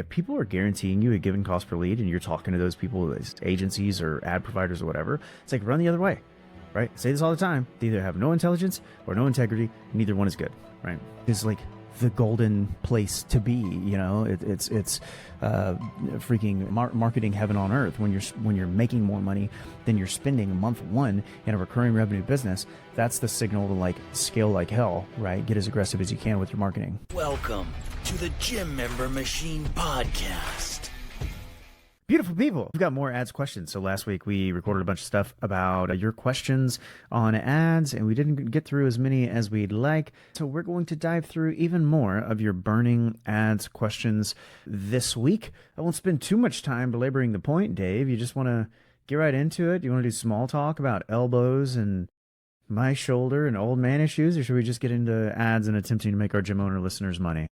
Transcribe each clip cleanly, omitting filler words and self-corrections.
If people are guaranteeing you a given cost per lead and you're talking to those people as agencies or ad providers or whatever, it's like run the other way, right? I say this all the time. They either have no intelligence or no integrity. Neither one is good, right? It's like the golden place to be, it's freaking marketing heaven on earth when you're making more money than you're spending month one in a recurring revenue business. That's the signal to like scale like hell, right? Get as aggressive as you can with your marketing. Welcome to the Gym Member Machine Podcast. Beautiful people. We've got more ads questions. So last week we recorded a bunch of stuff about your questions on ads, and we didn't get through as many as we'd like. So we're going to dive through even more of your burning ads questions this week. I won't spend too much time belaboring the point, Dave. You just want to get right into it? You want to do small talk about elbows and my shoulder and old man issues, or should we just get into ads and attempting to make our gym owner listeners money?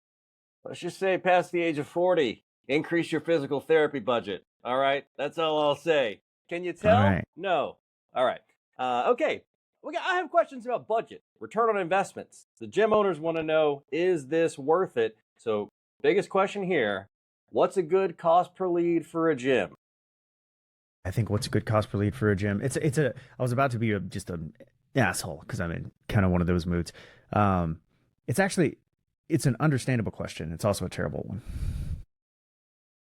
Let's just say past the age of 40. Increase your physical therapy budget. All right. That's all I'll say. Can you tell? All right. No. All right. Okay. I have questions about budget, return on investments. The gym owners want to know, is this worth it? So biggest question here, what's a good cost per lead for a gym? I think what's a good cost per lead for a gym? I was about to be just an asshole because I'm in kind of one of those moods. It's an understandable question. It's also a terrible one.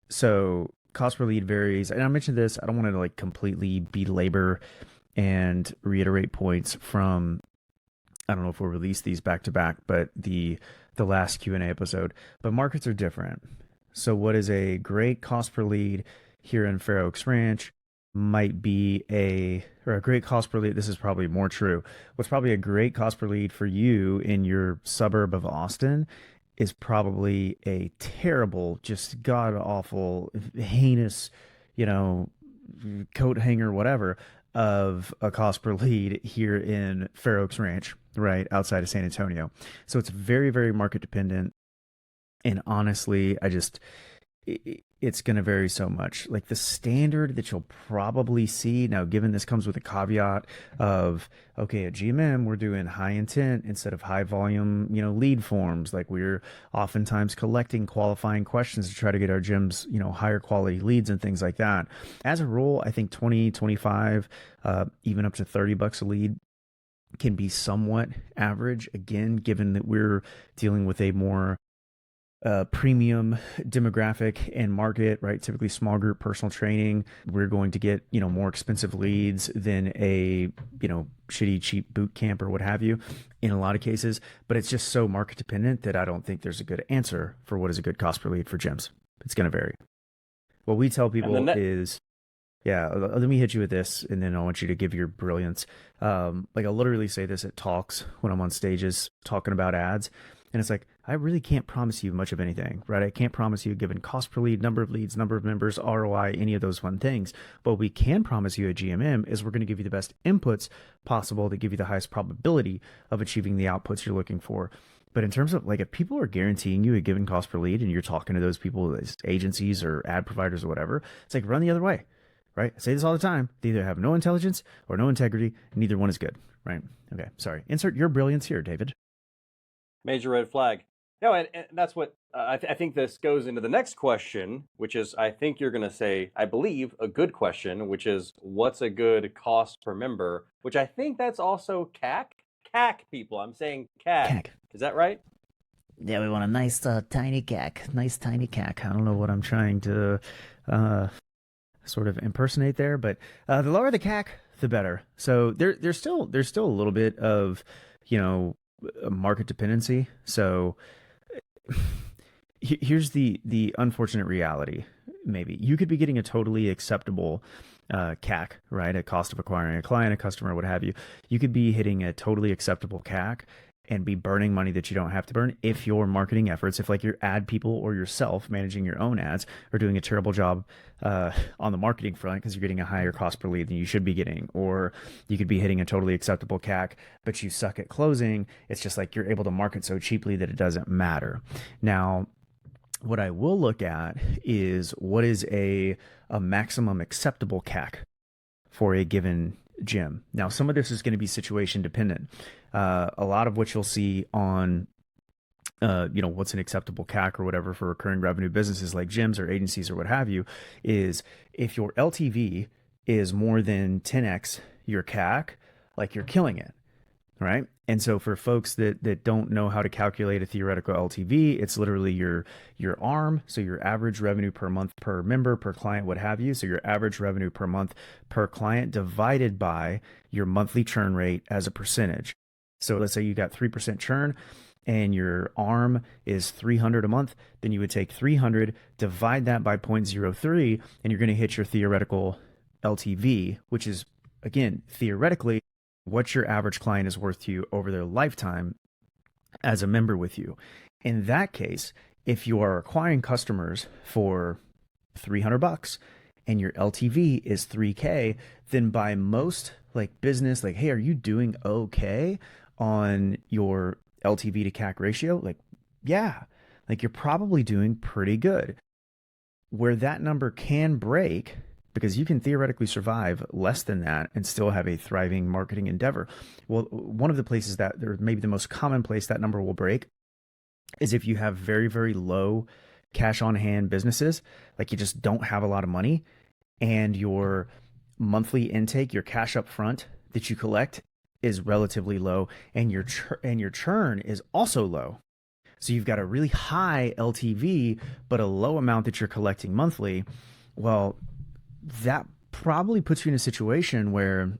So cost per lead varies. And I mentioned this, I don't want to like completely belabor and reiterate points from, I don't know if we'll release these back to back, but the last Q&A episode, but markets are different. So what is a great cost per lead here in Fair Oaks Ranch might be a great cost per lead. This is probably more true. What's probably a great cost per lead for you in your suburb of Austin is probably a terrible, just god awful, heinous, coat hanger, whatever, of a cost per lead here in Fair Oaks Ranch, right outside of San Antonio. So it's very, very market dependent. And honestly, it's going to vary so much. Like the standard that you'll probably see now, given this comes with a caveat of, okay, at GMM, we're doing high intent instead of high volume, lead forms. Like we're oftentimes collecting qualifying questions to try to get our gyms, higher quality leads and things like that. As a rule, I think 20, 25, even up to $30 a lead can be somewhat average. Again, given that we're dealing with a more premium demographic and market, right? Typically small group personal training, we're going to get, more expensive leads than a, shitty, cheap boot camp or what have you in a lot of cases. But it's just so market dependent that I don't think there's a good answer for what is a good cost per lead for gyms. It's going to vary. What we tell people is, let me hit you with this, and then I want you to give your brilliance. I'll literally say this at talks when I'm on stages talking about ads. And it's like, I really can't promise you much of anything, right? I can't promise you a given cost per lead, number of leads, number of members, ROI, any of those fun things. But what we can promise you at GMM is we're going to give you the best inputs possible that give you the highest probability of achieving the outputs you're looking for. But in terms of if people are guaranteeing you a given cost per lead and you're talking to those people as agencies or ad providers or whatever, it's like run the other way, right? I say this all the time. They either have no intelligence or no integrity. Neither one is good, right? Okay, sorry. Insert your brilliance here, David. Major red flag. No, and that's what I think this goes into the next question, which is, I think you're going to say, I believe, a good question, which is, what's a good cost per member? Which I think that's also CAC. CAC, people. I'm saying CAC. Is that right? Yeah, we want a nice tiny CAC. Nice tiny CAC. I don't know what I'm trying to sort of impersonate there, but the lower the CAC, the better. So there's still a little bit of, market dependency. So here's the unfortunate reality. Maybe you could be getting a totally acceptable CAC, right? A cost of acquiring a client, a customer, what have you. You could be hitting a totally acceptable CAC and be burning money that you don't have to burn if your marketing efforts, if your ad people or yourself managing your own ads are doing a terrible job on the marketing front because you're getting a higher cost per lead than you should be getting. Or you could be hitting a totally acceptable CAC, but you suck at closing. It's just you're able to market so cheaply that it doesn't matter. Now, what I will look at is what is a maximum acceptable CAC for a given gym. Now, some of this is going to be situation dependent. A lot of what you'll see on what's an acceptable CAC or whatever for recurring revenue businesses like gyms or agencies or what have you, is if your LTV is more than 10x your CAC, like you're killing it, right? And so for folks that don't know how to calculate a theoretical LTV, it's literally your ARM, so your average revenue per month per member, per client, what have you. So your average revenue per month per client divided by your monthly churn rate as a percentage. So let's say you got 3% churn and your ARM is 300 a month, then you would take 300, divide that by 0.03, and you're going to hit your theoretical LTV, which is, again, theoretically, what your average client is worth to you over their lifetime as a member with you. In that case, if you are acquiring customers for $300 and your LTV is 3K, then by most like business, like, hey, are you doing okay on your LTV to CAC ratio? Like, yeah, like you're probably doing pretty good. Where that number can break, because you can theoretically survive less than that and still have a thriving marketing endeavor. Well, one of the places that, or maybe the most common place that number will break, is if you have very, very low cash on hand businesses, like you just don't have a lot of money, and your monthly intake, your cash up front that you collect is relatively low, and your churn is also low. So you've got a really high LTV, but a low amount that you're collecting monthly. Well, that probably puts you in a situation where,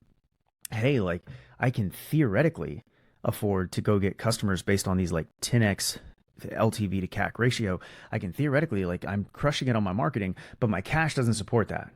hey, like I can theoretically afford to go get customers based on these like 10x LTV to CAC ratio. I can theoretically, like, I'm crushing it on my marketing, but my cash doesn't support that.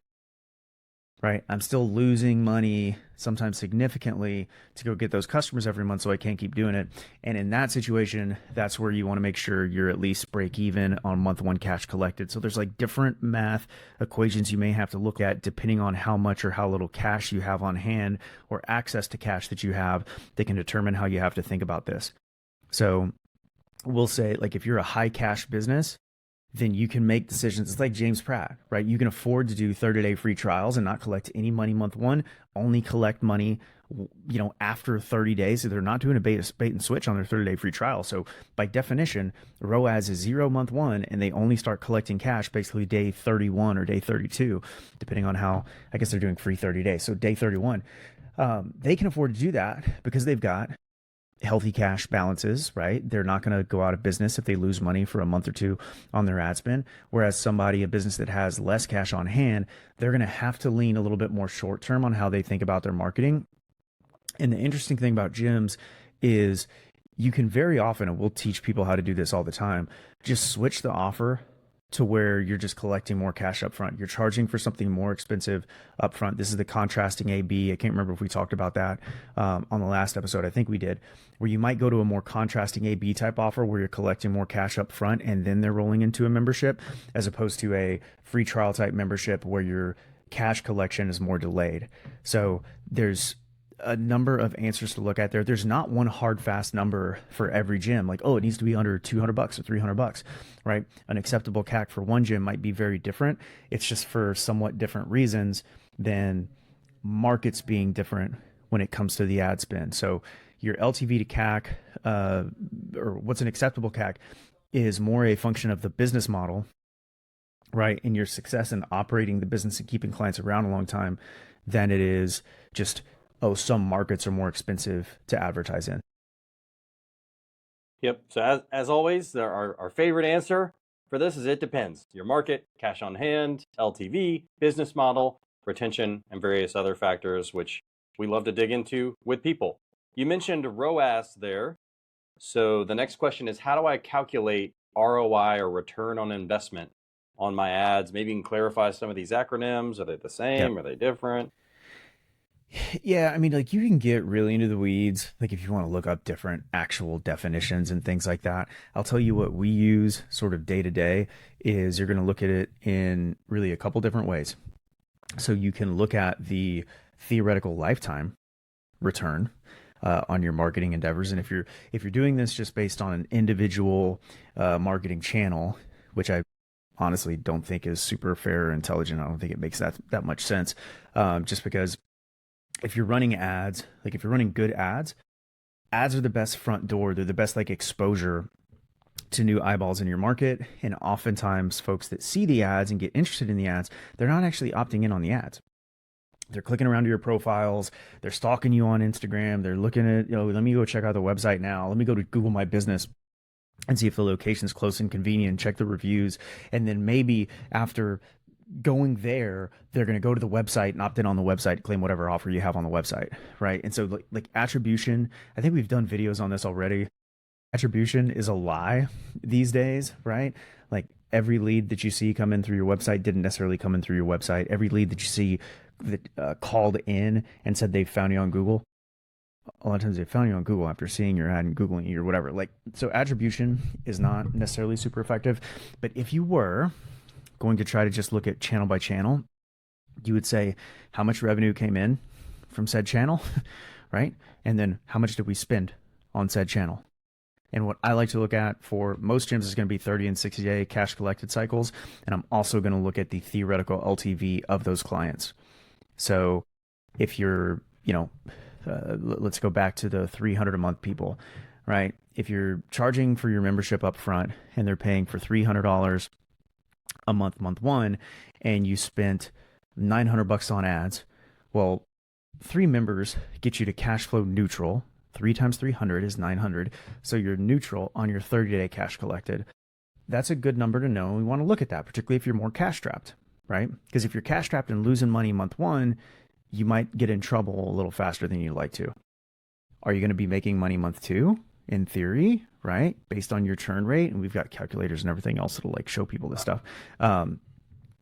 Right? I'm still losing money, sometimes significantly, to go get those customers every month, so I can't keep doing it. And in that situation, that's where you want to make sure you're at least break even on month one cash collected. So there's like different math equations you may have to look at depending on how much or how little cash you have on hand or access to cash that you have that can determine how you have to think about this. So we'll say, like, if you're a high cash business, then you can make decisions. It's like James Pratt, right? You can afford to do 30-day free trials and not collect any money month one, only collect money, after 30 days. So they're not doing a bait and switch on their 30-day free trial. So by definition, ROAS is 0 month one, and they only start collecting cash basically day 31 or day 32, depending on how, I guess they're doing free 30 days. So day 31, they can afford to do that because they've got healthy cash balances, right? They're not going to go out of business if they lose money for a month or two on their ad spend. Whereas a business that has less cash on hand, they're going to have to lean a little bit more short term on how they think about their marketing. And the interesting thing about gyms is you can very often, and we'll teach people how to do this all the time, just switch the offer to where you're just collecting more cash up front. You're charging for something more expensive up front. This is the contrasting A/B. I can't remember if we talked about that on the last episode. I think we did, where you might go to a more contrasting A/B type offer where you're collecting more cash up front and then they're rolling into a membership, as opposed to a free trial type membership where your cash collection is more delayed. So there's a number of answers to look at there. There's not one hard, fast number for every gym. Like, oh, it needs to be under $200 or $300, right? An acceptable CAC for one gym might be very different. It's just for somewhat different reasons than markets being different when it comes to the ad spend. So your LTV to CAC, or what's an acceptable CAC, is more a function of the business model, right? And your success in operating the business and keeping clients around a long time than it is just, oh, some markets are more expensive to advertise in. Yep. So as always, our favorite answer for this is it depends. Your market, cash on hand, LTV, business model, retention, and various other factors, which we love to dig into with people. You mentioned ROAS there. So the next question is, how do I calculate ROI, or return on investment, on my ads? Maybe you can clarify some of these acronyms. Are they the same? Yep. Are they different? Yeah, I mean, like, you can get really into the weeds, like if you want to look up different actual definitions and things like that. I'll tell you what we use sort of day to day is you're going to look at it in really a couple different ways. So you can look at the theoretical lifetime return on your marketing endeavors. And if you're doing this just based on an individual marketing channel, which I honestly don't think is super fair or intelligent, I don't think it makes that much sense, just because if you're running ads, like if you're running good ads are the best front door. They're the best like exposure to new eyeballs in your market. And oftentimes folks that see the ads and get interested in the ads, they're not actually opting in on the ads. They're clicking around to your profiles. They're stalking you on Instagram. They're looking at, let me go check out the website now. Let me go to Google My Business and see if the location's close and convenient, check the reviews. And then maybe after going there, they're going to go to the website and opt in on the website, claim whatever offer you have on the website, right? And so like attribution, I think we've done videos on this already. Attribution is a lie these days, right? Like every lead that you see come in through your website didn't necessarily come in through your website. Every lead that you see that called in and said they found you on Google, a lot of times they found you on Google after seeing your ad and Googling you or whatever. Like, so attribution is not necessarily super effective. But if you were going to try to just look at channel by channel, you would say how much revenue came in from said channel, right? And then how much did we spend on said channel? And what I like to look at for most gyms is going to be 30 and 60-day cash collected cycles. And I'm also going to look at the theoretical LTV of those clients. So if you're, let's go back to the 300 a month people, right? If you're charging for your membership up front and they're paying for $300 a month, month one, and you spent $900 on ads, well, 3 members get you to cash flow neutral. 3 times 300 is 900. So you're neutral on your 30-day cash collected. That's a good number to know. We want to look at that, particularly if you're more cash strapped, right? Because if you're cash strapped and losing money month one, you might get in trouble a little faster than you'd like to. Are you going to be making money month 2? In theory, right? Based on your churn rate. And we've got calculators and everything else that'll like show people this stuff.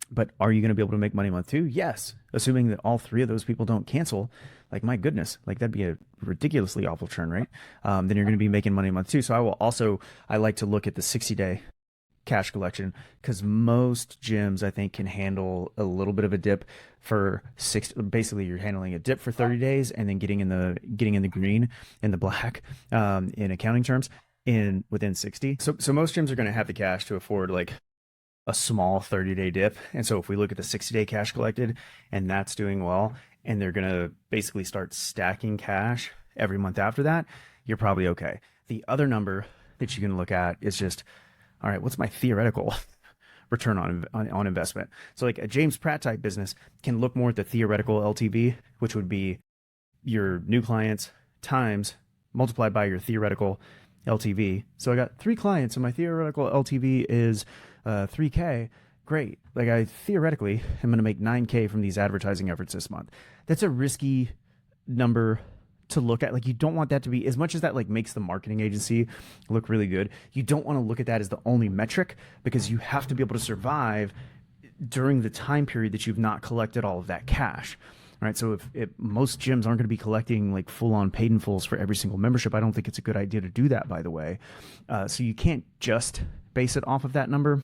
But are you going to be able to make money month 2? Yes. Assuming that all 3 of those people don't cancel, like my goodness, like that'd be a ridiculously awful churn rate. Then you're going to be making money month 2. So I like to look at the 60-day cash collection because most gyms I think can handle a little bit of a dip for 6. Basically, you're handling a dip for 30 days and then getting in the green, in the black, in accounting terms, within 60. So most gyms are going to have the cash to afford like a small 30-day dip. And so if we look at the 60-day cash collected and that's doing well, and they're going to basically start stacking cash every month after that, you're probably okay. The other number that you can look at is just, all right, what's my theoretical return on investment? So like a James Pratt type business can look more at the theoretical LTV, which would be your new clients times multiplied by your theoretical LTV. So I got 3 clients and my theoretical LTV is $3K. Great. Like I theoretically am going to make $9K from these advertising efforts this month. That's a risky number to look at. Like you don't want that to be, as much as that like makes the marketing agency look really good, you don't want to look at that as the only metric, because you have to be able to survive during the time period that you've not collected all of that cash. Right. So if most gyms aren't going to be collecting like full on paid in fulls for every single membership, I don't think it's a good idea to do that, by the way. So you can't just base it off of that number.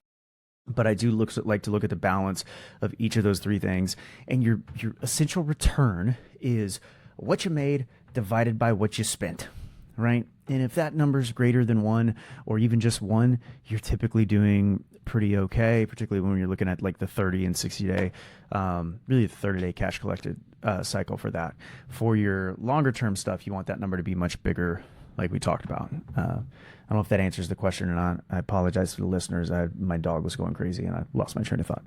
But I do like to look at the balance of each of those 3 things. And your essential return is what you made divided by what you spent, right? And if that number is greater than 1 or even just 1, you're typically doing pretty okay, particularly when you're looking at like the 30 and 60-day, really the 30-day cash collected cycle for that. For your longer term stuff, you want that number to be much bigger, like we talked about. I don't know if that answers the question or not. I apologize to the listeners. My dog was going crazy and I lost my train of thought.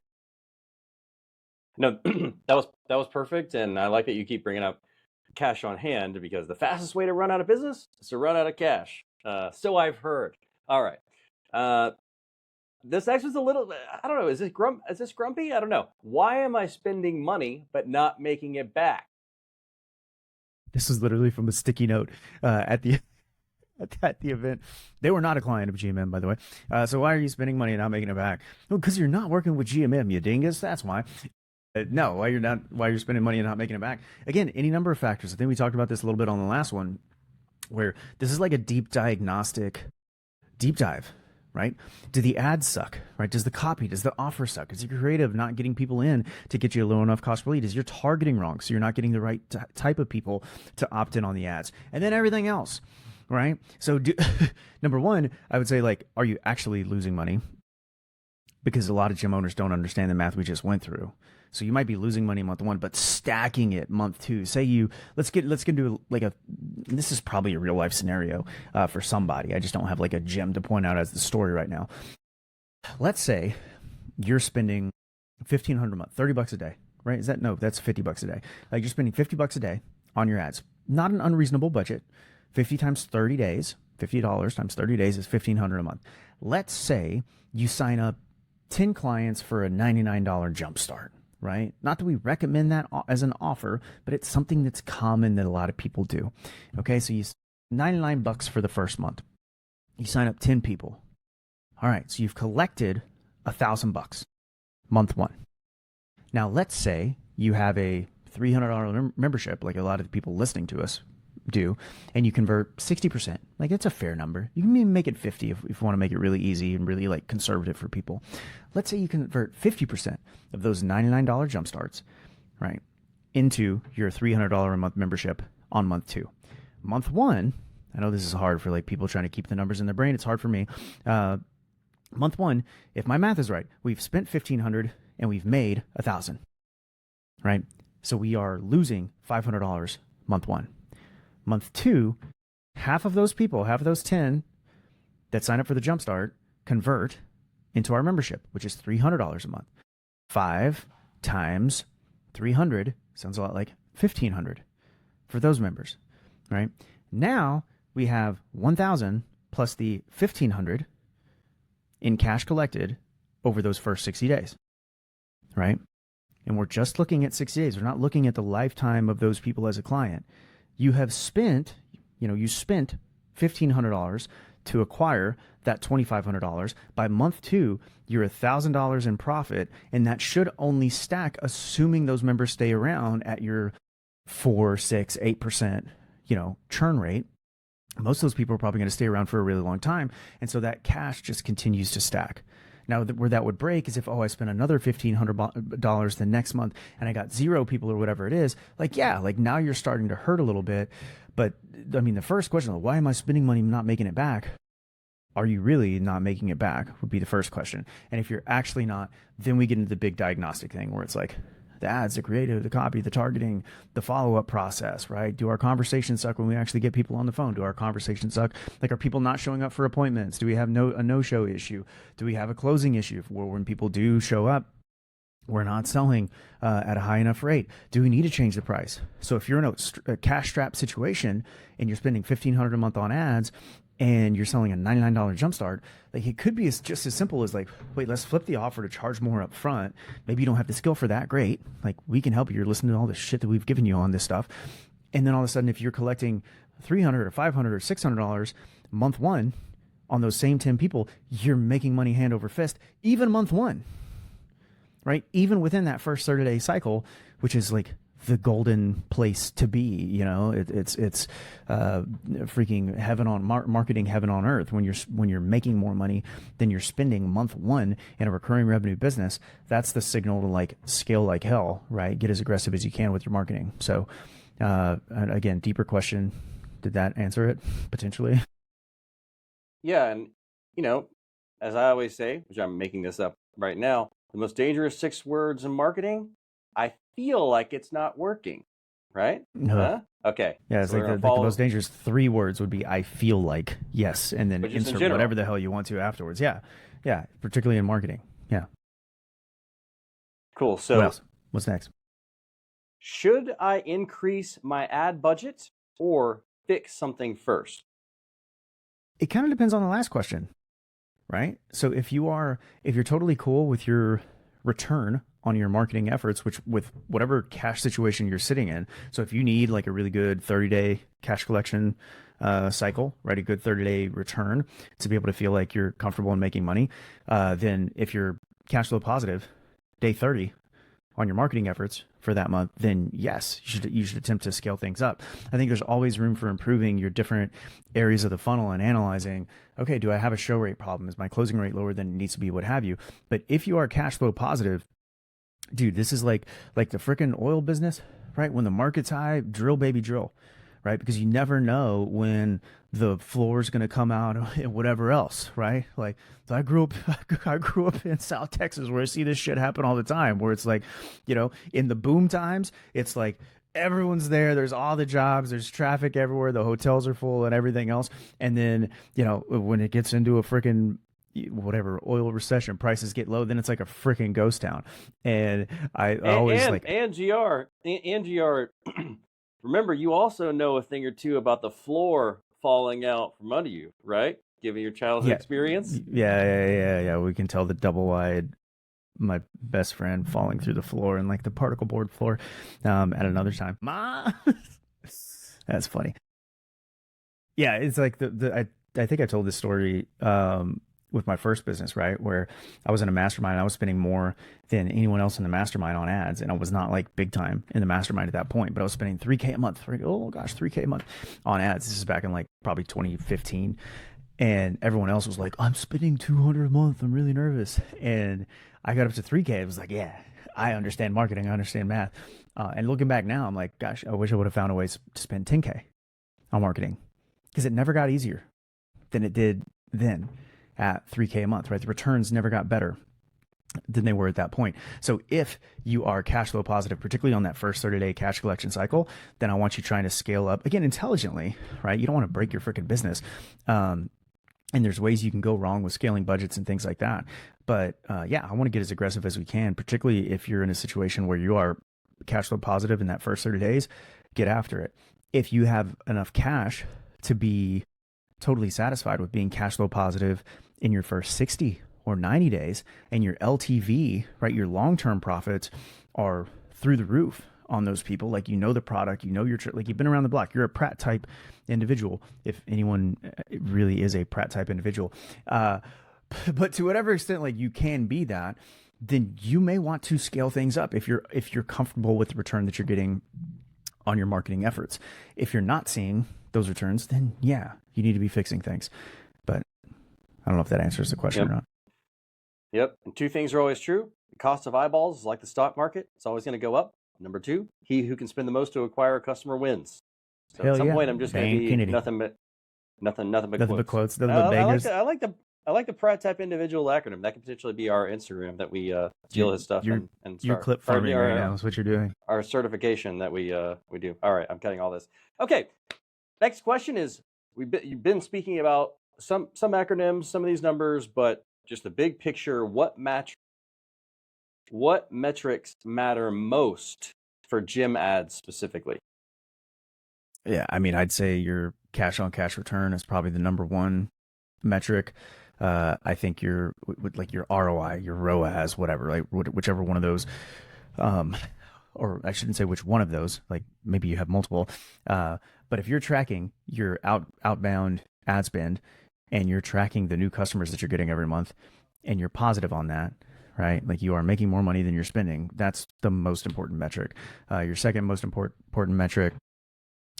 No, that was perfect, and I like that you keep bringing up cash on hand, because the fastest way to run out of business is to run out of cash. So I've heard. All right. This next was a little, I don't know. Is this grumpy? I don't know. Why am I spending money but not making it back? This is literally from a sticky note at the event. They were not a client of GMM, by the way. So why are you spending money and not making it back? Well, because you're not working with GMM, you dingus. That's why. No, why you're spending money and not making it back. Again, any number of factors. I think we talked about this a little bit on the last one, where this is like a deep dive, right? Do the ads suck, right? Does the offer suck? Is your creative not getting people in to get you a low enough cost per lead? Is your targeting wrong? So you're not getting the right type of people to opt in on the ads, and then everything else. Right. So number 1, I would say, like, are you actually losing money? because a lot of gym owners don't understand the math we just went through. So you might be losing money month one, but stacking it month two. Say you let's get into like a this is probably a real life scenario for somebody. I just don't have like a gem to point out as the story right now. Let's say you're spending $1,500 a month, $30 a day, right? Is that no? That's $50 a day. Like you're spending $50 a day on your ads. Not an unreasonable budget. 50 times 30 days, $50 times 30 days is $1,500 a month. Let's say you sign up 10 clients for a $99 jumpstart, right? Not that we recommend that as an offer, but it's something that's common that a lot of people do. Okay, so you $99 for the first month. You sign up 10 people. All right, so you've collected $1,000 month one. Now let's say you have a $300 membership, like a lot of the people listening to us do, and you convert 60%. Like it's a fair number. You can even make it 50 if you want to make it really easy and really like conservative for people. Let's say you convert 50% of those $99 jumpstarts, right, into your $300 a month membership on month two. Month one, I know this is hard for like people trying to keep the numbers in their brain. It's hard for me. Month one, if my math is right, we've spent $1,500 and we've made $1,000, right? So we are losing $500 month one. Month two, half of those people, half of those 10 that sign up for the Jumpstart convert into our membership, which is $300 a month. 5 times 300 sounds a lot like $1,500 for those members, right? Now we have 1,000 plus the 1,500 in cash collected over those first 60 days, right? And we're just looking at 60 days. We're not looking at the lifetime of those people as a client. You have spent, you spent $1,500 to acquire that $2,500. By month two, you're $1,000 in profit, and that should only stack, assuming those members stay around at your 4, 6, 8%, churn rate. Most of those people are probably going to stay around for a really long time, and so that cash just continues to stack. Now, where that would break is if, I spent another $1,500 the next month and I got 0 people or whatever it is. Like, yeah, like now you're starting to hurt a little bit. But I mean, the first question, why am I spending money not making it back? Are you really not making it back would be the first question. And if you're actually not, then we get into the big diagnostic thing where it's like, the ads, the creative, the copy, the targeting, the follow-up process, right? Do our conversations suck when we actually get people on the phone? Do our conversations suck? Like, are people not showing up for appointments? Do we have a no-show issue? Do we have a closing issue where when people do show up, we're not selling at a high enough rate? Do we need to change the price? So if you're in a cash strap situation and you're spending $1,500 a month on ads, and you're selling a $99 jumpstart, like it could be just as simple as like, wait, let's flip the offer to charge more up front. Maybe you don't have the skill for that. Great. Like we can help you. You're listening to all the shit that we've given you on this stuff. And then all of a sudden, if you're collecting $300 or $500 or $600 month one on those same 10 people, you're making money hand over fist, even month one, right? Even within that first 30-day cycle, which is like the golden place to be. It's freaking heaven on marketing, heaven on earth. When you're making more money than you're spending month one in a recurring revenue business, that's the signal to like scale like hell, right? Get as aggressive as you can with your marketing. So again, deeper question. Did that answer it potentially? Yeah. And, as I always say, which I'm making this up right now, the most dangerous 6 words in marketing, I feel like it's not working, right? No. Huh? Okay. Yeah, it's so like the most dangerous 3 words would be I feel like, yes, and then insert whatever the hell you want to afterwards. Yeah, particularly in marketing. Yeah. Cool. So what else? What's next? Should I increase my ad budget or fix something first? It kind of depends on the last question, right? So if you're totally cool with your return on your marketing efforts, with whatever cash situation you're sitting in. So if you need like a really good 30-day cash collection cycle, right, a good 30-day return to be able to feel like you're comfortable in making money, then if you're cash flow positive day 30 on your marketing efforts for that month, then yes, you should attempt to scale things up. I think there's always room for improving your different areas of the funnel and analyzing, okay, do I have a show rate problem? Is my closing rate lower than it needs to be? What have you? But if you are cash flow positive, dude, this is like the freaking oil business, right? When the market's high, drill, baby, drill, right? Because you never know when the floor is going to come out and whatever else, right? Like, so I grew up in South Texas where I see this shit happen all the time, where it's like, in the boom times, it's like everyone's there. There's all the jobs. There's traffic everywhere. The hotels are full and everything else. And then, when it gets into a freaking whatever oil recession, prices get low, then it's like a freaking ghost town. And I always and GR, remember, you also know a thing or two about the floor falling out from under you, right? Given your childhood experience. Yeah. We can tell the double wide, my best friend falling through the floor and like the particle board floor at another time. That's funny. Yeah, it's like I think I told this story with my first business, right? Where I was in a mastermind and I was spending more than anyone else in the mastermind on ads. And I was not like big time in the mastermind at that point, but I was spending $3K a month, $3K a month on ads. This is back in like probably 2015. And everyone else was like, I'm spending $200 a month. I'm really nervous. And I got up to $3K. It was like, yeah, I understand marketing. I understand math. And looking back now, I'm like, gosh, I wish I would have found a way to spend 10K on marketing, because it never got easier than it did then at $3K a month, right? The returns never got better than they were at that point. So if you are cash flow positive, particularly on that first 30-day cash collection cycle, then I want you trying to scale up, again, intelligently, right? You don't want to break your freaking business. And there's ways you can go wrong with scaling budgets and things like that. But I want to get as aggressive as we can, particularly if you're in a situation where you are cash flow positive in that first 30 days, get after it. If you have enough cash to be totally satisfied with being cash flow positive in your first 60 or 90 days, and your LTV, right, your long-term profits are through the roof on those people, like the product, like you've been around the block, you're a Pratt type individual, if anyone really is a Pratt type individual, but to whatever extent like you can be that, then you may want to scale things up if you're comfortable with the return that you're getting on your marketing efforts. If you're not seeing those returns, then yeah, you need to be fixing things. But I don't know if that answers the question or not. Yep. And two things are always true. The cost of eyeballs is like the stock market. It's always going to go up. Number two, he who can spend the most to acquire a customer wins. So at some point, I'm just going to be nothing but quotes. Nothing but bangers. I like the Pratt type individual acronym. That could potentially be our Instagram that we steal his stuff and start. You're clip farming right now is what you're doing. Our certification that we do. All right, I'm cutting all this. Okay, next question is, you've been speaking about some acronyms, some of these numbers, but just the big picture, what metrics matter most for gym ads specifically? Yeah, I mean, I'd say your cash on cash return is probably the number one metric. I think your ROI, your ROAS, whatever, like whichever one of those, or I shouldn't say which one of those, like maybe you have multiple, but if you're tracking your outbound ad spend and you're tracking the new customers that you're getting every month and you're positive on that, right? Like you are making more money than you're spending. That's the most important metric. Your second most important metric,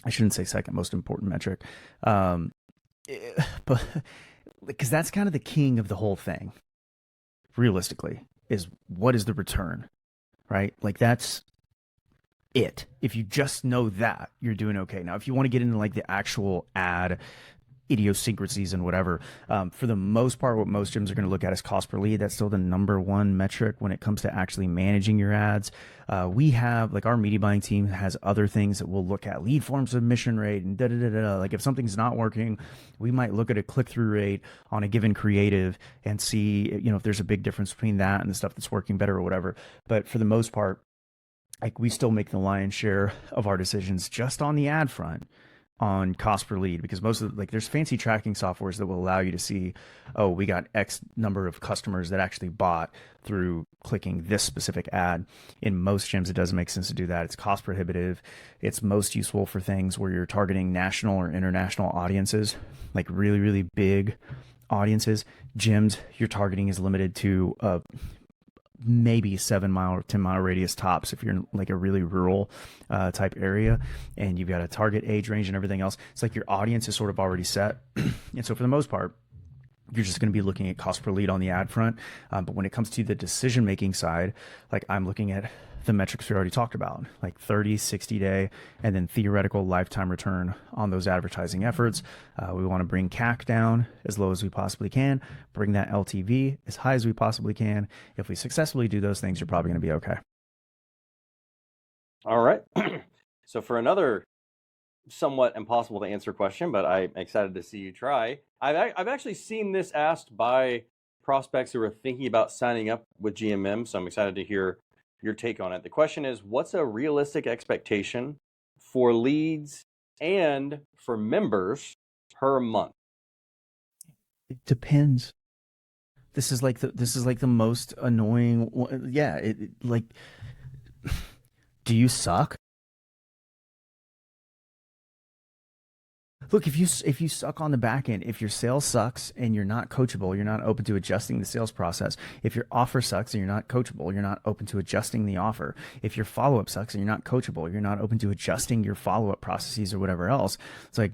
I shouldn't say second most important metric, but because that's kind of the king of the whole thing, realistically, is what is the return, right? Like that's it. If you just know that, you're doing okay. Now, if you want to get into like the actual ad idiosyncrasies and whatever, for the most part, what most gyms are going to look at is cost per lead. That's still the number one metric when it comes to actually managing your ads. We have, like, our media buying team has other things that we'll look at: lead form submission rate and Like if something's not working, we might look at a click-through rate on a given creative and see, if there's a big difference between that and the stuff that's working better or whatever. But for the most part, like, we still make the lion's share of our decisions just on the ad front on cost per lead, because most of there's fancy tracking softwares that will allow you to see, oh, we got X number of customers that actually bought through clicking this specific ad. In most gyms, it doesn't make sense to do that. It's cost prohibitive. It's most useful for things where you're targeting national or international audiences, like really, really big audiences. Gyms you're targeting is limited to maybe 7-mile or 10-mile radius tops if you're in like a really rural type area, and you've got a target age range and everything else. It's like your audience is sort of already set. And so for the most part, you're just going to be looking at cost per lead on the ad front. But when it comes to the decision-making side, like I'm looking at the metrics we already talked about, like 30, 60 day, and then theoretical lifetime return on those advertising efforts. We want to bring CAC down as low as we possibly can, bring that LTV as high as we possibly can. If we successfully do those things, you're probably going to be okay. All right. So for another somewhat impossible to answer question, but I'm excited to see you try. I've actually seen this asked by prospects who are thinking about signing up with GMM, so I'm excited to hear your take on it. The question is, what's a realistic expectation for leads and for members per month? It depends. This is like the most annoying one. Yeah, like, do you suck? Look, if you suck on the back end, if your sales sucks and you're not coachable, you're not open to adjusting the sales process. If your offer sucks and you're not coachable, you're not open to adjusting the offer. If your follow-up sucks and you're not coachable, you're not open to adjusting your follow-up processes or whatever else. It's like,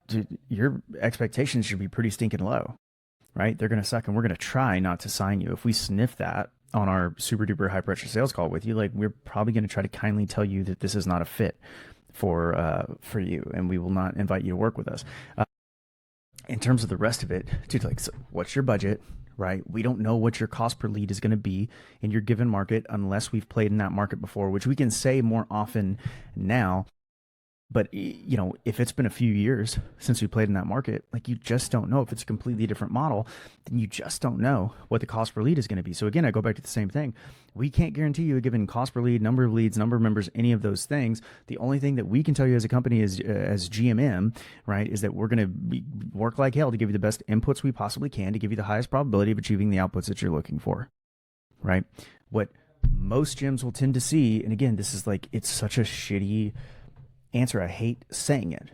dude, your expectations should be pretty stinking low, right? They're going to suck and we're going to try not to sign you. If we sniff that on our super duper high pressure sales call with you, like, we're probably going to try to kindly tell you that this is not a fit for you, and we will not invite you to work with us. In terms of the rest of it, dude, like, so what's your budget, right? We don't know what your cost per lead is going to be in your given market unless we've played in that market before, which we can say more often now. But, you know, if it's been a few years since we played in that market, like, you just don't know. If it's a completely different model, then you just don't know what the cost per lead is going to be. So again, I go back to the same thing. We can't guarantee you a given cost per lead, number of leads, number of members, any of those things. The only thing that we can tell you as a company is, as GMM, right, is that we're going to work like hell to give you the best inputs we possibly can to give you the highest probability of achieving the outputs that you're looking for, right? What most gyms will tend to see, and again, this is like, it's such a shitty answer. I hate saying it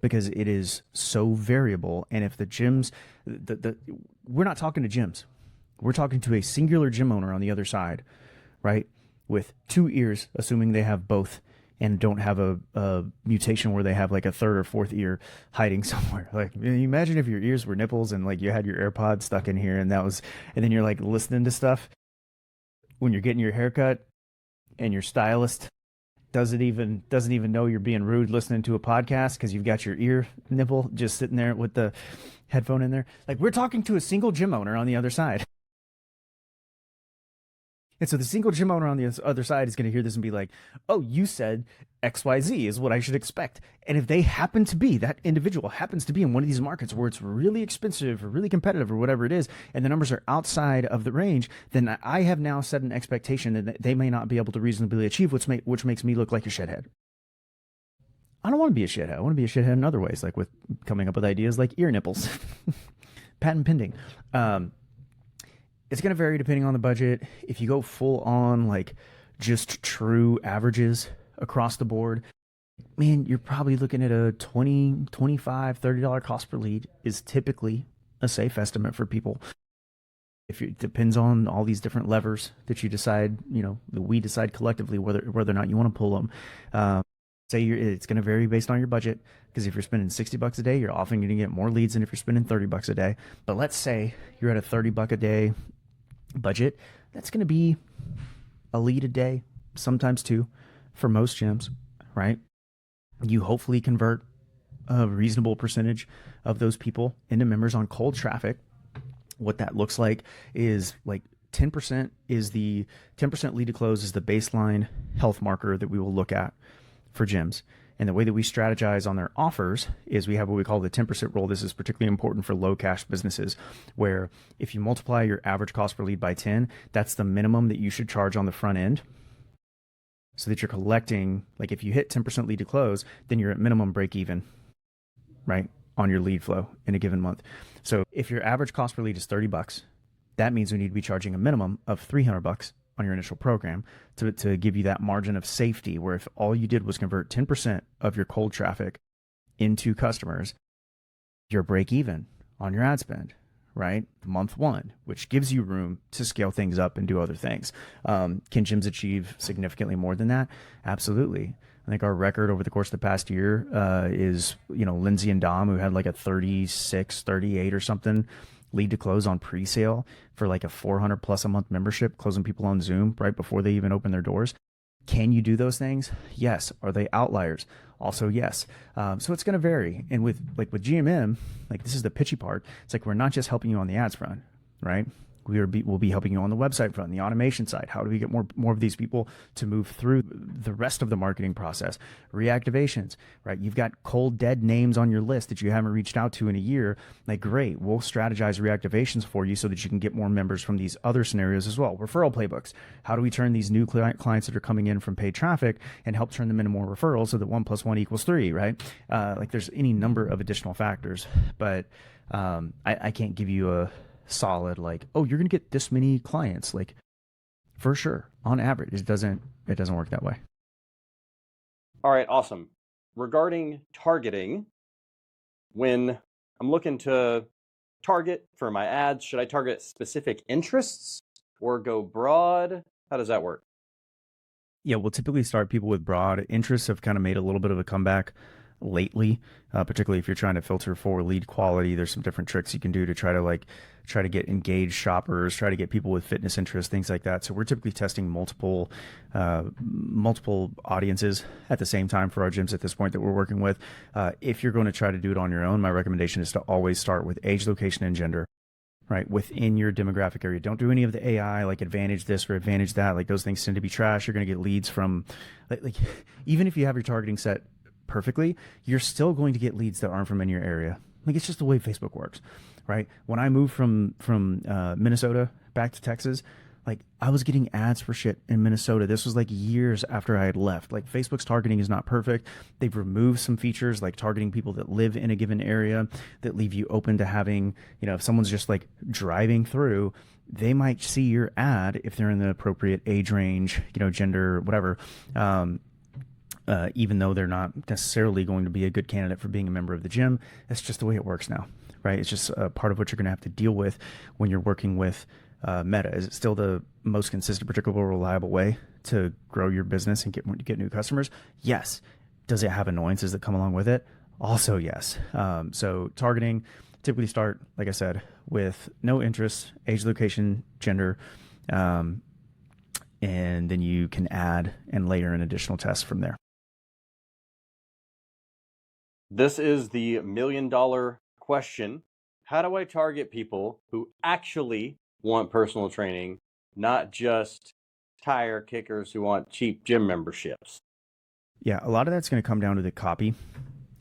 because it is so variable. And if the gyms, we're not talking to gyms, we're talking to a singular gym owner on the other side, right? With two ears, assuming they have both and don't have a mutation where they have like a third or fourth ear hiding somewhere. Like, you imagine if your ears were nipples and like you had your AirPods stuck in here and then you're like listening to stuff when you're getting your haircut and your stylist doesn't even know you're being rude listening to a podcast because you've got your ear nipple just sitting there with the headphone in there. Like, we're talking to a single gym owner on the other side. And so the single gym owner on the other side is going to hear this and be like, oh, you said XYZ is what I should expect. And if they happen to be, that individual happens to be in one of these markets where it's really expensive or really competitive or whatever it is, and the numbers are outside of the range, then I have now set an expectation that they may not be able to reasonably achieve, which makes me look like a shithead. I don't want to be a shithead. I want to be a shithead in other ways, like with coming up with ideas like ear nipples. Patent pending. It's going to vary depending on the budget. If you go full on, like, just true averages across the board, man, you're probably looking at a $20, $25, $30 cost per lead is typically a safe estimate for people. It depends on all these different levers that you decide, that we decide collectively whether or not you want to pull them. It's going to vary based on your budget, because if you're spending $60 a day, you're often going to get more leads than if you're spending $30 a day. But let's say you're at a $30 a day budget, that's going to be a lead a day, sometimes two, for most gyms, right? You hopefully convert a reasonable percentage of those people into members on cold traffic. What that looks like is like 10% is the 10% lead to close is the baseline health marker that we will look at for gyms. And the way that we strategize on their offers is we have what we call the 10% rule. This is particularly important for low cash businesses, where if you multiply your average cost per lead by 10, that's the minimum that you should charge on the front end, so that you're collecting, like, if you hit 10% lead to close, then you're at minimum break even, right, on your lead flow in a given month. So if your average cost per lead is $30, that means we need to be charging a minimum of $300 on your initial program to give you that margin of safety, where if all you did was convert 10% of your cold traffic into customers, you're break even on your ad spend, right? Month one, which gives you room to scale things up and do other things. Can gyms achieve significantly more than that? Absolutely. I think our record over the course of the past year is, Lindsay and Dom, who had like a 36, 38 or something lead to close on pre-sale for like a $400+ a month membership, closing people on Zoom right before they even open their doors. Can you do those things? Yes. Are they outliers? Also, yes. So it's going to vary. And with GMM, like this is the pitchy part. It's like we're not just helping you on the ads front, right? We'll be helping you on the website front, the automation side. How do we get more of these people to move through the rest of the marketing process? Reactivations, right? You've got cold, dead names on your list that you haven't reached out to in a year. Like, great, we'll strategize reactivations for you so that you can get more members from these other scenarios as well. Referral playbooks. How do we turn these new clients that are coming in from paid traffic and help turn them into more referrals so that 1 + 1 = 3, right? Like, there's any number of additional factors, but I can't give you a solid like, oh, you're gonna get this many clients, like, for sure. On average, it doesn't work that way. All right, awesome. Regarding targeting, when I'm looking to target for my ads, should I target specific interests or go broad? How does that work? Yeah, we'll typically start people with broad interests. Have kind of made a little bit of a comeback lately, particularly if you're trying to filter for lead quality. There's some different tricks you can do to try to get engaged shoppers, try to get people with fitness interests, things like that. So we're typically testing multiple audiences at the same time for our gyms at this point that we're working with. If you're going to try to do it on your own, my recommendation is to always start with age, location, and gender. Right, within your demographic area. Don't do any of the AI, like advantage this or advantage that. Like, those things tend to be trash. You're going to get leads from, like even if you have your targeting set perfectly, you're still going to get leads that aren't from in your area. Like, it's just the way Facebook works, right? When I moved from Minnesota back to Texas, like, I was getting ads for shit in Minnesota. This was like years after I had left. Like, Facebook's targeting is not perfect. They've removed some features like targeting people that live in a given area that leave you open to having, if someone's just like driving through, they might see your ad if they're in the appropriate age range, gender, whatever. Even though they're not necessarily going to be a good candidate for being a member of the gym. That's just the way it works now, right? It's just a part of what you're going to have to deal with when you're working with Meta. Is it still the most consistent, particular, reliable way to grow your business and get new customers? Yes. Does it have annoyances that come along with it? Also, yes. So targeting, typically start, like I said, with no interest, age, location, gender, and then you can add and layer in additional tests from there. This is the $1 million question. How do I target people who actually want personal training, not just tire kickers who want cheap gym memberships? Yeah, a lot of that's going to come down to the copy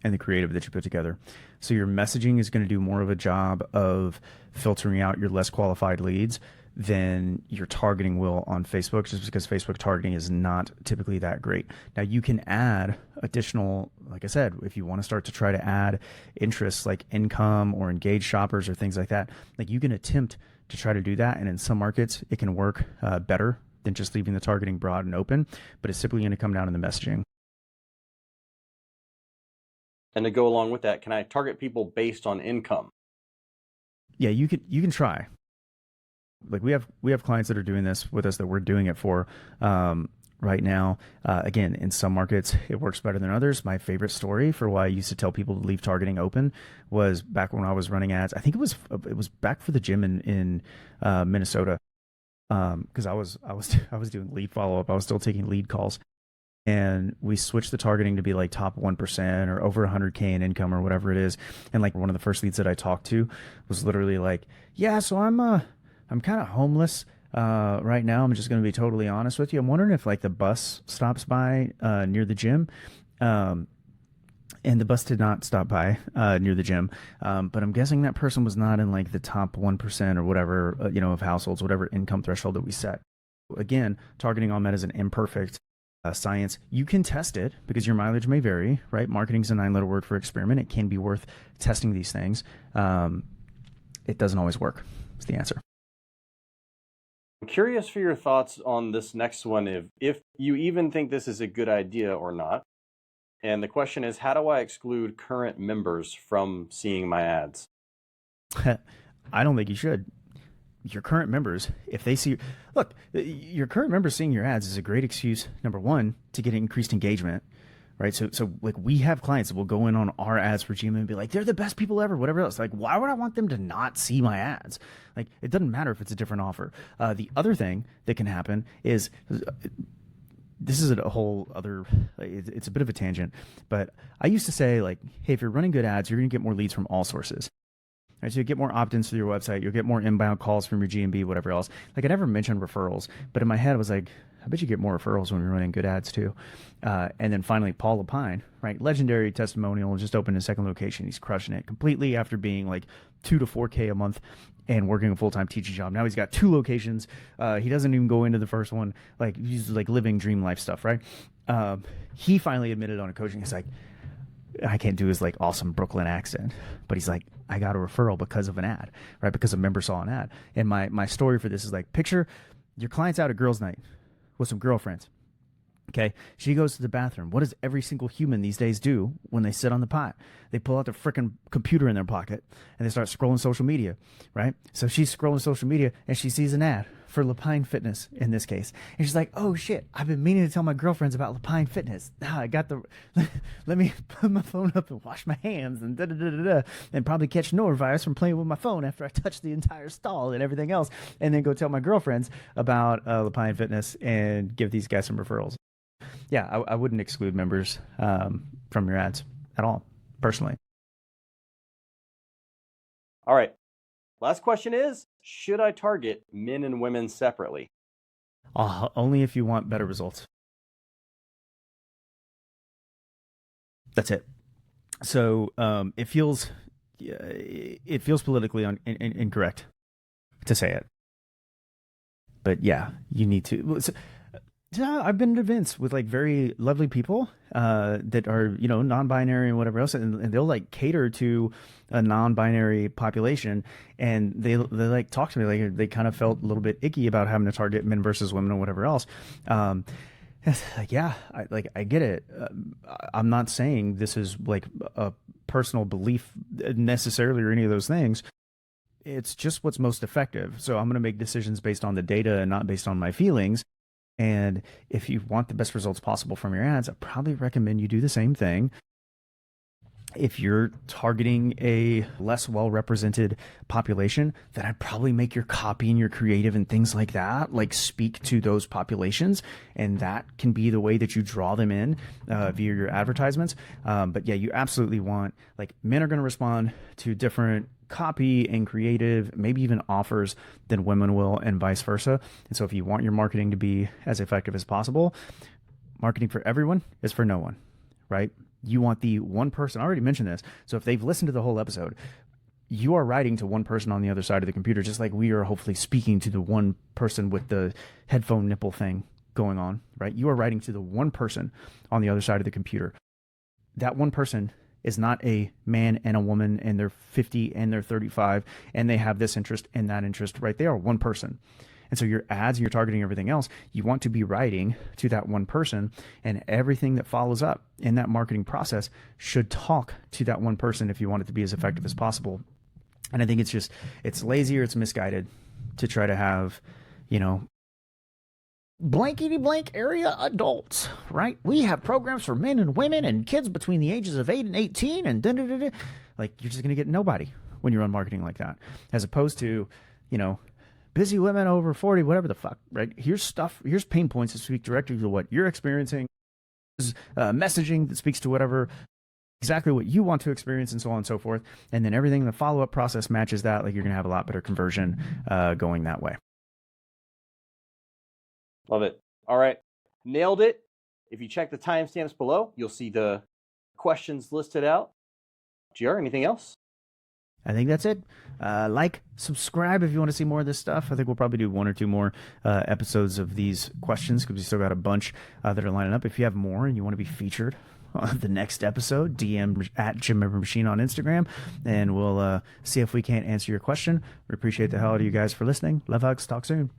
and the creative that you put together. So your messaging is going to do more of a job of filtering out your less qualified leads than your targeting will on Facebook, just because Facebook targeting is not typically that great. Now, you can add additional, like I said, if you want to start to try to add interests like income or engaged shoppers or things like that, like, you can attempt to try to do that. And in some markets, it can work better than just leaving the targeting broad and open, but it's simply going to come down to the messaging. And to go along with that, can I target people based on income? Yeah, you can try. Like, we have clients that are doing this with us that we're doing it for right now. Again, in some markets, it works better than others. My favorite story for why I used to tell people to leave targeting open was back when I was running ads. I think it was back for the gym in Minnesota, because I was doing lead follow up. I was still taking lead calls. And we switched the targeting to be like top 1% or over 100K in income or whatever it is. And like, one of the first leads that I talked to was literally like, yeah, so I'm kind of homeless right now. I'm just going to be totally honest with you. I'm wondering if like the bus stops by near the gym. And the bus did not stop by near the gym. But I'm guessing that person was not in like the top 1% or whatever, of households, whatever income threshold that we set. Again, targeting on Meta is an imperfect science. You can test it because your mileage may vary, right? Marketing is a 9-letter word for experiment. It can be worth testing these things. It doesn't always work. Is the answer. I'm curious for your thoughts on this next one, if you even think this is a good idea or not. And the question is, how do I exclude current members from seeing my ads? I don't think you should. Your current members, if they see, look, your current members seeing your ads is a great excuse, number one, to get increased engagement, right? So like, we have clients that will go in on our ads for GM and be like, they're the best people ever, whatever else. Like, why would I want them to not see my ads? Like, it doesn't matter if it's a different offer. The other thing that can happen is this is a whole other, it's a bit of a tangent, but I used to say, like, hey, if you're running good ads, you're going to get more leads from all sources. Right, so you get more opt-ins to your website, you'll get more inbound calls from your GMB, whatever else. Like, I never mentioned referrals, but in my head I was like, I bet you get more referrals when you're running good ads too. And then finally, Paul Lapine, right? Legendary testimonial, just opened his second location. He's crushing it completely after being like 2 to 4K a month and working a full-time teaching job. Now he's got 2 locations. He doesn't even go into the first one. Like, he's like living dream life stuff, right? He finally admitted on a coaching, he's like, I can't do his like awesome Brooklyn accent, but he's like, I got a referral because of an ad, right? Because a member saw an ad. And my story for this is like, picture your client's out at girls' night with some girlfriends. Okay. She goes to the bathroom. What does every single human these days do when they sit on the pot? They pull out their freaking computer in their pocket and they start scrolling social media, right? So she's scrolling social media and she sees an ad for Lapine Fitness in this case. And she's like, oh shit, I've been meaning to tell my girlfriends about Lapine Fitness. Now I got the, let me put my phone up and wash my hands and and probably catch norovirus from playing with my phone after I touch the entire stall and everything else. And then go tell my girlfriends about Lapine Fitness and give these guys some referrals. Yeah, I wouldn't exclude members from your ads at all, personally. All right. Last question is, should I target men and women separately? Only if you want better results. That's it. So it feels politically incorrect to say it. But yeah, you need to. Yeah, I've been to events with like very lovely people that are, you know, non-binary and whatever else, and they'll like cater to a non-binary population, and they like talk to me like they kind of felt a little bit icky about having to target men versus women and whatever else. Like, yeah, I get it. I'm not saying this is like a personal belief necessarily or any of those things. It's just what's most effective. So I'm going to make decisions based on the data and not based on my feelings. And if you want the best results possible from your ads, I probably recommend you do the same thing. If you're targeting a less well-represented population, then I'd probably make your copy and your creative and things like that, like speak to those populations. And that can be the way that you draw them in via your advertisements. But yeah, you absolutely want, like, men are going to respond to different copy and creative, maybe even offers than women will, and vice versa. And so if you want your marketing to be as effective as possible, marketing for everyone is for no one, right? You want the one person. I already mentioned this. So if they've listened to the whole episode, you are writing to one person on the other side of the computer, just like we are hopefully speaking to the one person with the headphone nipple thing going on, right? You are writing to the one person on the other side of the computer. That one person is not a man and a woman and they're 50 and they're 35 and they have this interest and that interest, right? They are one person. And so your ads and your targeting, everything else, you want to be writing to that one person, and everything that follows up in that marketing process should talk to that one person if you want it to be as effective as possible. And I think it's lazy or it's misguided to try to have, you know, blankety blank area adults, right? We have programs for men and women and kids between the ages of 8 and 18 and da-da-da-da. Like, you're just going to get nobody when you run marketing like that, as opposed to, you know, busy women over 40, whatever the fuck, right? Here's pain points that speak directly to what you're experiencing. Messaging that speaks to whatever, exactly what you want to experience, and so on and so forth. And then everything in the follow-up process matches that. Like, you're going to have a lot better conversion going that way. Love it. All right. Nailed it. If you check the timestamps below, you'll see the questions listed out. GR, anything else? I think that's it. Like, subscribe if you want to see more of this stuff. I think we'll probably do 1 or 2 more episodes of these questions because we still got a bunch that are lining up. If you have more and you want to be featured on the next episode, DM at GymMemberMachine on Instagram, and we'll see if we can't answer your question. We appreciate the hell out of you guys for listening. Love, hugs. Talk soon.